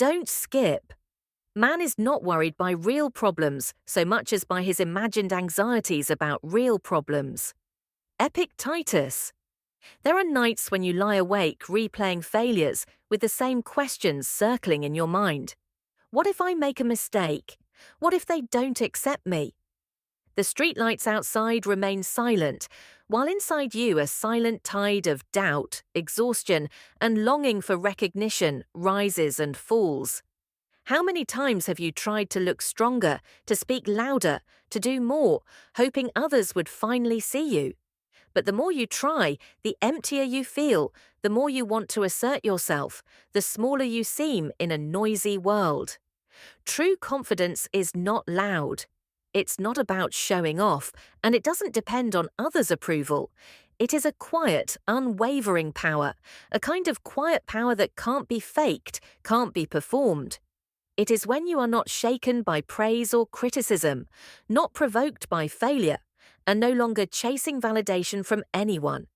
Don't skip. Man is not worried by real problems so much as by his imagined anxieties about real problems. Epictetus. There are nights when you lie awake replaying failures with the same questions circling in your mind. What if I make a mistake? What if they don't accept me? The streetlights outside remain silent, while inside you a silent tide of doubt, exhaustion, and longing for recognition rises and falls. How many times have you tried to look stronger, to speak louder, to do more, hoping others would finally see you? But the more you try, the emptier you feel, the more you want to assert yourself, the smaller you seem in a noisy world. True confidence is not loud. It's not about showing off, and it doesn't depend on others' approval. It is a quiet, unwavering power, a kind of quiet power that can't be faked, can't be performed. It is when you are not shaken by praise or criticism, not provoked by failure, and no longer chasing validation from anyone.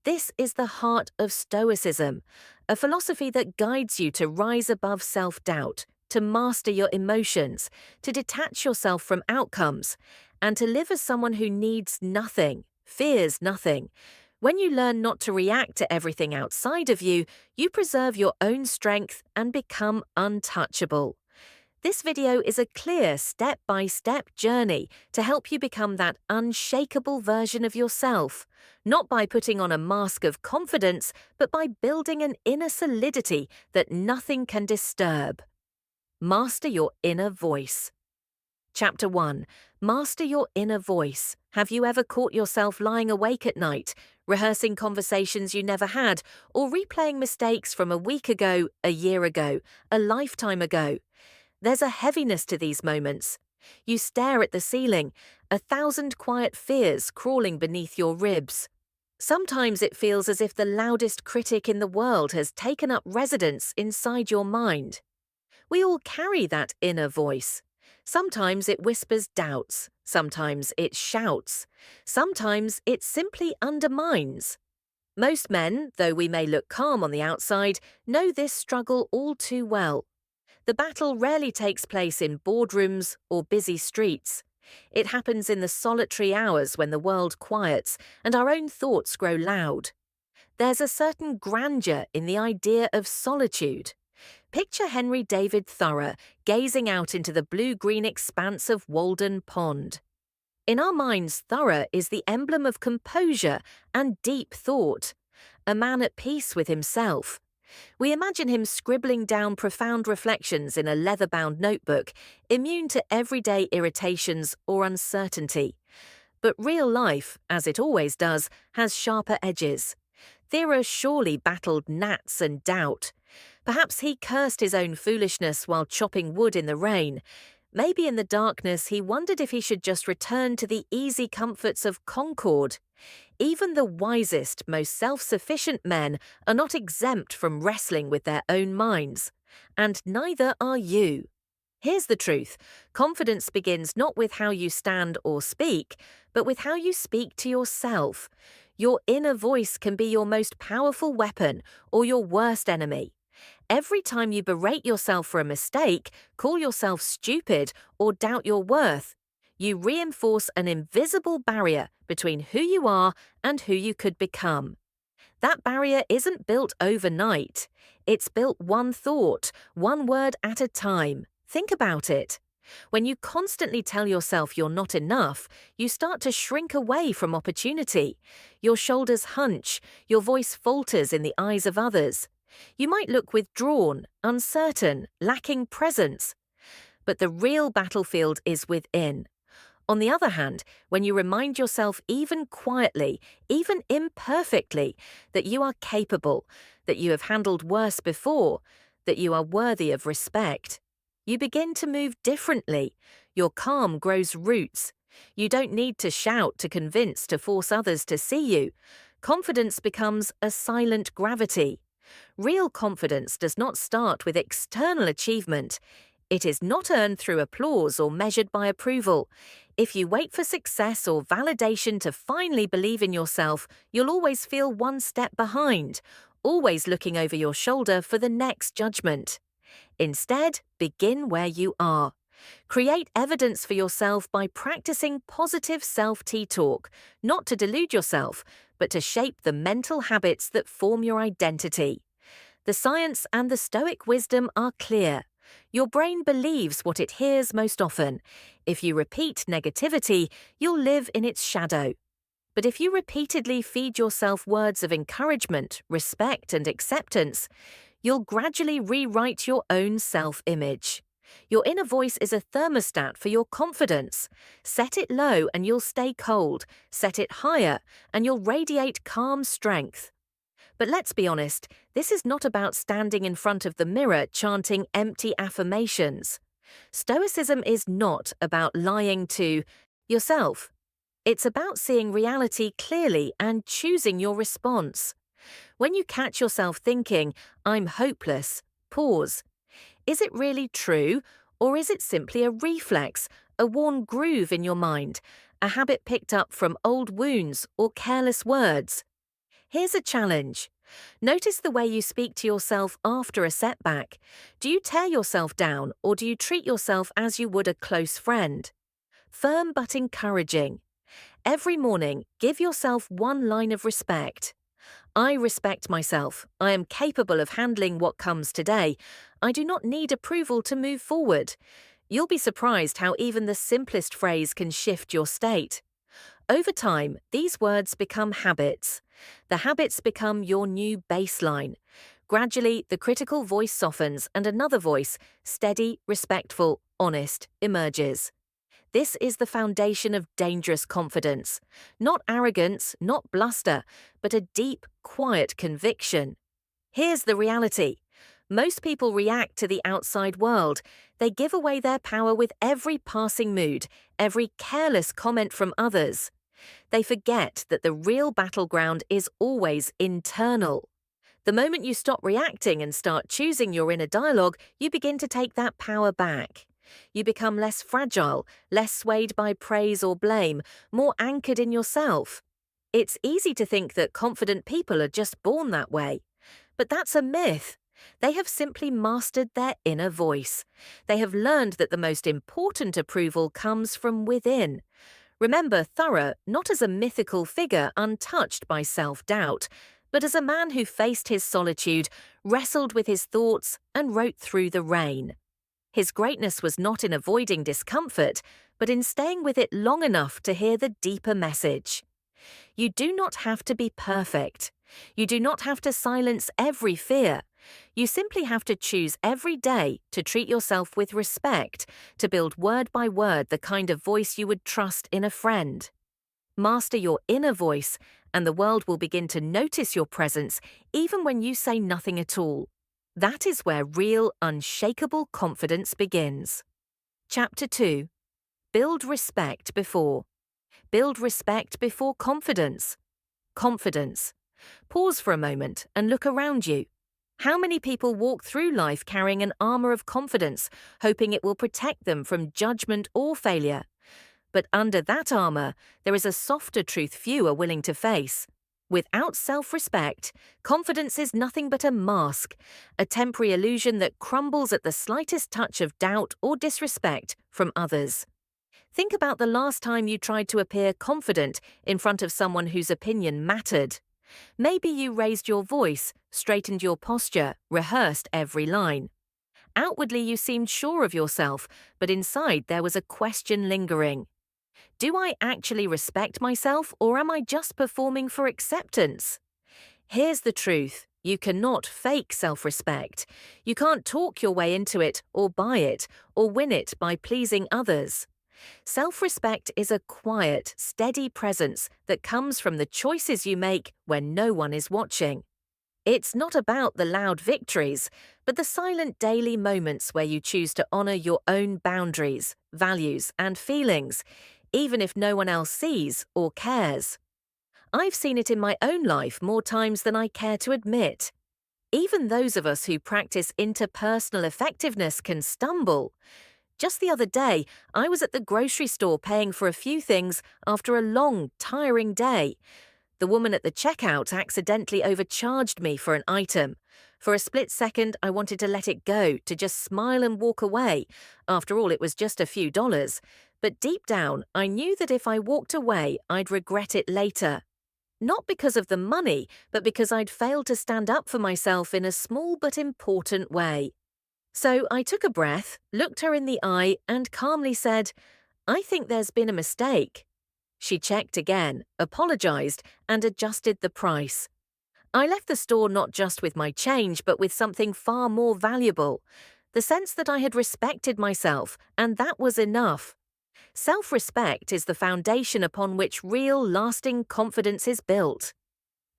This is the heart of Stoicism, a philosophy that guides you to rise above self-doubt, to master your emotions, to detach yourself from outcomes, and to live as someone who needs nothing, fears nothing. When you learn not to react to everything outside of you, you preserve your own strength and become untouchable. This video is a clear step-by-step journey to help you become that unshakable version of yourself, not by putting on a mask of confidence, but by building an inner solidity that nothing can disturb. Master your inner voice. Chapter 1. Master your inner voice. Have you ever caught yourself lying awake at night, rehearsing conversations you never had, or replaying mistakes from a week ago, a year ago, a lifetime ago? There's a heaviness to these moments. You stare at the ceiling, 1,000 quiet fears crawling beneath your ribs. Sometimes it feels as if the loudest critic in the world has taken up residence inside your mind. We all carry that inner voice. Sometimes it whispers doubts, sometimes it shouts, sometimes it simply undermines. Most men, though we may look calm on the outside, know this struggle all too well. The battle rarely takes place in boardrooms or busy streets. It happens in the solitary hours when the world quiets and our own thoughts grow loud. There's a certain grandeur in the idea of solitude. Picture Henry David Thoreau gazing out into the blue-green expanse of Walden Pond. In our minds, Thoreau is the emblem of composure and deep thought, a man at peace with himself. We imagine him scribbling down profound reflections in a leather-bound notebook, immune to everyday irritations or uncertainty. But real life, as it always does, has sharper edges. Thoreau surely battled gnats and doubt. Perhaps he cursed his own foolishness while chopping wood in the rain. Maybe in the darkness he wondered if he should just return to the easy comforts of Concord. Even the wisest, most self-sufficient men are not exempt from wrestling with their own minds. And neither are you. Here's the truth. Confidence begins not with how you stand or speak, but with how you speak to yourself. Your inner voice can be your most powerful weapon or your worst enemy. Every time you berate yourself for a mistake, call yourself stupid, or doubt your worth, you reinforce an invisible barrier between who you are and who you could become. That barrier isn't built overnight. It's built one thought, one word at a time. Think about it. When you constantly tell yourself you're not enough, you start to shrink away from opportunity. Your shoulders hunch, your voice falters in the eyes of others. You might look withdrawn, uncertain, lacking presence. But the real battlefield is within. On the other hand, when you remind yourself even quietly, even imperfectly, that you are capable, that you have handled worse before, that you are worthy of respect, you begin to move differently. Your calm grows roots. You don't need to shout, to convince, to force others to see you. Confidence becomes a silent gravity. Real confidence does not start with external achievement. It is not earned through applause or measured by approval. If you wait for success or validation to finally believe in yourself, you'll always feel one step behind, always looking over your shoulder for the next judgment. Instead, begin where you are. Create evidence for yourself by practicing positive self-talk, not to delude yourself, but to shape the mental habits that form your identity. The science and the Stoic wisdom are clear. Your brain believes what it hears most often. If you repeat negativity, you'll live in its shadow. But if you repeatedly feed yourself words of encouragement, respect, and acceptance, you'll gradually rewrite your own self-image. Your inner voice is a thermostat for your confidence. Set it low and you'll stay cold. Set it higher and you'll radiate calm strength. But let's be honest, this is not about standing in front of the mirror chanting empty affirmations. Stoicism is not about lying to yourself. It's about seeing reality clearly and choosing your response. When you catch yourself thinking, "I'm hopeless," pause. Is it really true, or is it simply a reflex, a worn groove in your mind, a habit picked up from old wounds or careless words? Here's a challenge. Notice the way you speak to yourself after a setback. Do you tear yourself down, or do you treat yourself as you would a close friend? Firm but encouraging. Every morning, give yourself one line of respect. I respect myself. I am capable of handling what comes today. I do not need approval to move forward. You'll be surprised how even the simplest phrase can shift your state. Over time, these words become habits. The habits become your new baseline. Gradually, the critical voice softens and another voice, steady, respectful, honest, emerges. This is the foundation of dangerous confidence. Not arrogance, not bluster, but a deep, quiet conviction. Here's the reality. Most people react to the outside world. They give away their power with every passing mood, every careless comment from others. They forget that the real battleground is always internal. The moment you stop reacting and start choosing your inner dialogue, you begin to take that power back. You become less fragile, less swayed by praise or blame, more anchored in yourself. It's easy to think that confident people are just born that way. But that's a myth. They have simply mastered their inner voice. They have learned that the most important approval comes from within. Remember Thoreau not as a mythical figure untouched by self-doubt, but as a man who faced his solitude, wrestled with his thoughts, and wrote through the rain. His greatness was not in avoiding discomfort, but in staying with it long enough to hear the deeper message. You do not have to be perfect. You do not have to silence every fear. You simply have to choose every day to treat yourself with respect, to build word by word the kind of voice you would trust in a friend. Master your inner voice, and the world will begin to notice your presence even when you say nothing at all. That is where real, unshakable confidence begins. Chapter 2. Build respect before. Build respect before confidence. Confidence. Pause for a moment and look around you. How many people walk through life carrying an armor of confidence, hoping it will protect them from judgment or failure? But under that armor, there is a softer truth few are willing to face. Without self-respect, confidence is nothing but a mask, a temporary illusion that crumbles at the slightest touch of doubt or disrespect from others. Think about the last time you tried to appear confident in front of someone whose opinion mattered. Maybe you raised your voice, straightened your posture, rehearsed every line. Outwardly you seemed sure of yourself, but inside there was a question lingering. Do I actually respect myself, or am I just performing for acceptance? Here's the truth. You cannot fake self-respect. You can't talk your way into it, or buy it, or win it by pleasing others. Self-respect is a quiet, steady presence that comes from the choices you make when no one is watching. It's not about the loud victories, but the silent daily moments where you choose to honor your own boundaries, values, and feelings, even if no one else sees or cares. I've seen it in my own life more times than I care to admit. Even those of us who practice interpersonal effectiveness can stumble. Just the other day, I was at the grocery store paying for a few things after a long, tiring day. The woman at the checkout accidentally overcharged me for an item. For a split second, I wanted to let it go, to just smile and walk away. After all, it was just a few dollars. But deep down, I knew that if I walked away, I'd regret it later. Not because of the money, but because I'd failed to stand up for myself in a small but important way. So I took a breath, looked her in the eye, and calmly said, "I think there's been a mistake." She checked again, apologized, and adjusted the price. I left the store not just with my change, but with something far more valuable: the sense that I had respected myself, and that was enough. Self-respect is the foundation upon which real, lasting confidence is built.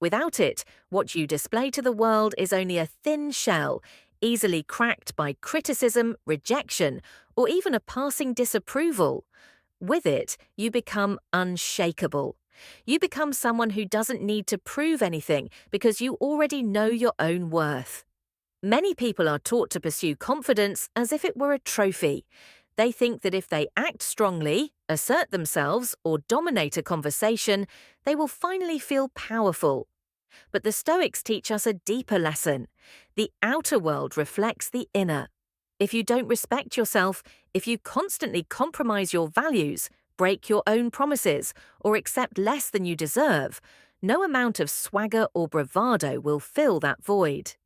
Without it, what you display to the world is only a thin shell, easily cracked by criticism, rejection, or even a passing disapproval. With it, you become unshakable. You become someone who doesn't need to prove anything because you already know your own worth. Many people are taught to pursue confidence as if it were a trophy. They think that if they act strongly, assert themselves, or dominate a conversation, they will finally feel powerful. But the Stoics teach us a deeper lesson. The outer world reflects the inner. If you don't respect yourself, if you constantly compromise your values, break your own promises, or accept less than you deserve, no amount of swagger or bravado will fill that void.